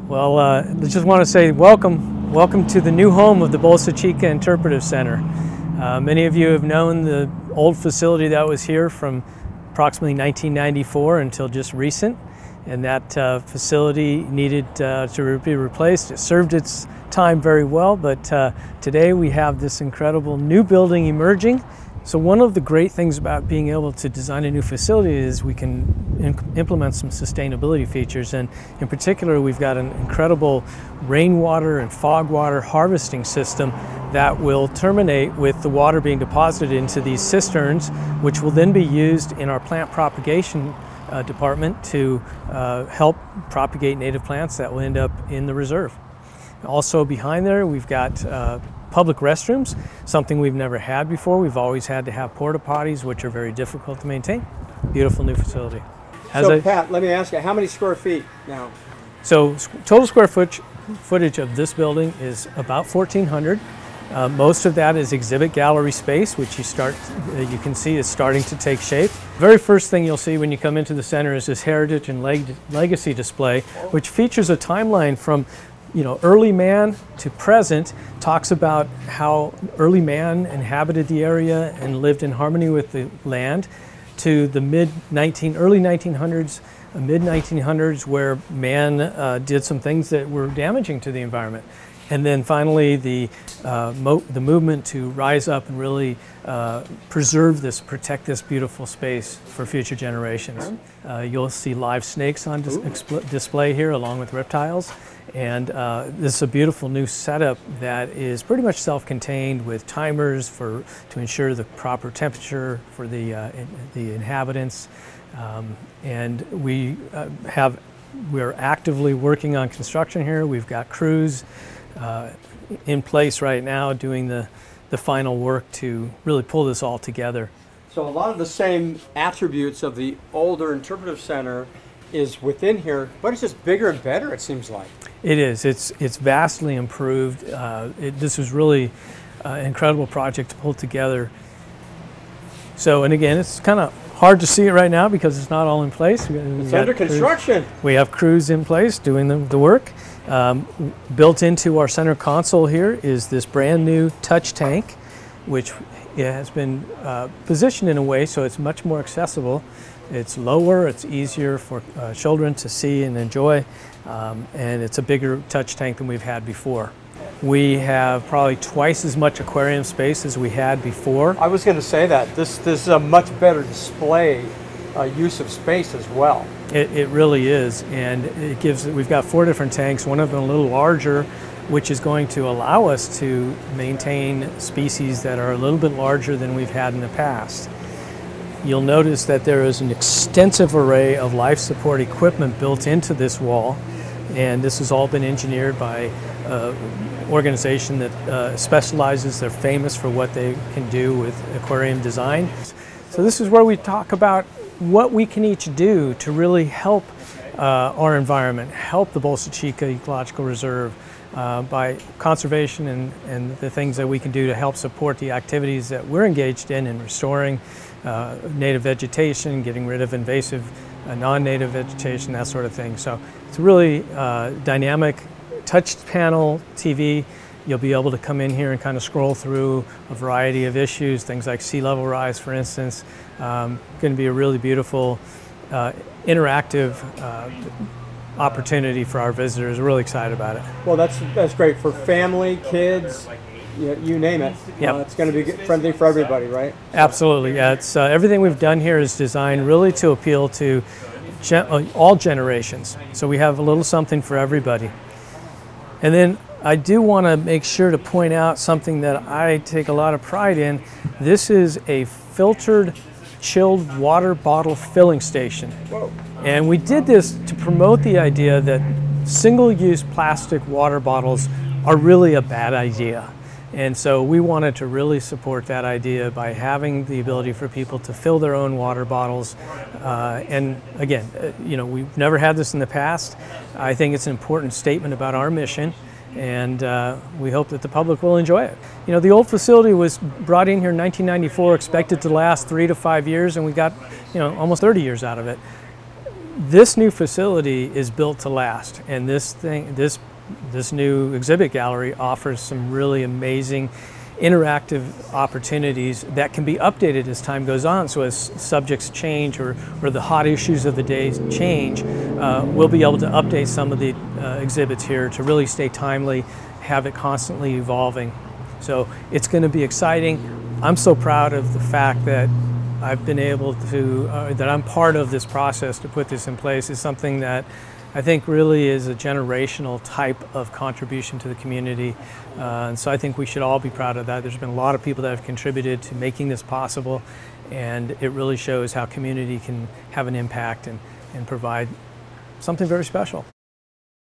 Well, I just want to say welcome to the new home of the Bolsa Chica Interpretive Center. Many of you have known the old facility that was here from approximately 1994 until just recent, and that facility needed to be replaced. It served its time very well, but today we have this incredible new building emerging. So one of the great things about being able to design a new facility is we can implement some sustainability features, and in particular we've got an incredible rainwater and fog water harvesting system that will terminate with the water being deposited into these cisterns, which will then be used in our plant propagation department to help propagate native plants that will end up in the reserve. Also behind there we've got public restrooms, something we've never had before. We've always had to have porta potties, which are very difficult to maintain. Beautiful new facility. Pat, let me ask you, how many square feet now? So total square footage of this building is about 1,400. Most of that is exhibit gallery space, which you can see is starting to take shape. Very first thing you'll see when you come into the center is this heritage and legacy display, which features a timeline from early man to present, talks about how early man inhabited the area and lived in harmony with the land, to the early 1900s, mid 1900s, where man did some things that were damaging to the environment. And then finally the movement to rise up and really protect this beautiful space for future generations. You'll see live snakes on display here along with reptiles. And this is a beautiful new setup that is pretty much self-contained with timers to ensure the proper temperature for the inhabitants. And we're actively working on construction here. We've got crews in place right now doing the final work to really pull this all together. So a lot of the same attributes of the older Interpretive Center is within here, but it's just bigger and better, it seems like. It is. It's vastly improved. This was really an incredible project to pull together. So, and again, it's kind of hard to see it right now because it's not all in place. It's under construction. We have crews in place doing the work. Built into our center console here is this brand new touch tank, which has been positioned in a way so it's much more accessible. It's lower, it's easier for children to see and enjoy, and it's a bigger touch tank than we've had before. We have probably twice as much aquarium space as we had before. I was going to say that. This is a much better display use of space as well. It really is, and we've got 4 different tanks, one of them a little larger, which is going to allow us to maintain species that are a little bit larger than we've had in the past. You'll notice that there is an extensive array of life support equipment built into this wall, and this has all been engineered by an organization that specializes. They're famous for what they can do with aquarium design. So this is where we talk about what we can each do to really help our environment, help the Bolsa Chica Ecological Reserve by conservation and the things that we can do to help support the activities that we're engaged in restoring native vegetation, getting rid of invasive non-native vegetation, that sort of thing. So it's a really dynamic touch panel TV. You'll be able to come in here and kind of scroll through a variety of issues, things like sea level rise, for instance. Going to be a really beautiful, interactive opportunity for our visitors. We're really excited about it. Well, that's great for family, kids, you name it. Yep. It's going to be friendly for everybody, right? Absolutely. Yeah, it's everything we've done here is designed really to appeal to all generations. So we have a little something for everybody. And then I do want to make sure to point out something that I take a lot of pride in. This is a filtered, chilled water bottle filling station. Whoa. And we did this to promote the idea that single-use plastic water bottles are really a bad idea. And so we wanted to really support that idea by having the ability for people to fill their own water bottles. And again, we've never had this in the past. I think it's an important statement about our mission, and we hope that the public will enjoy it. The old facility was brought in here in 1994, expected to last 3 to 5 years, and we got almost 30 years out of it. This new facility is built to last, and this new exhibit gallery offers some really amazing interactive opportunities that can be updated as time goes on. So as subjects change or the hot issues of the day change, we'll be able to update some of the exhibits here to really stay timely, have it constantly evolving. So it's going to be exciting. I'm so proud of the fact that I've been able to, that I'm part of this process to put this in place. Is something that I think really is a generational type of contribution to the community. And so I think we should all be proud of that. There's been a lot of people that have contributed to making this possible, and it really shows how community can have an impact and provide something very special.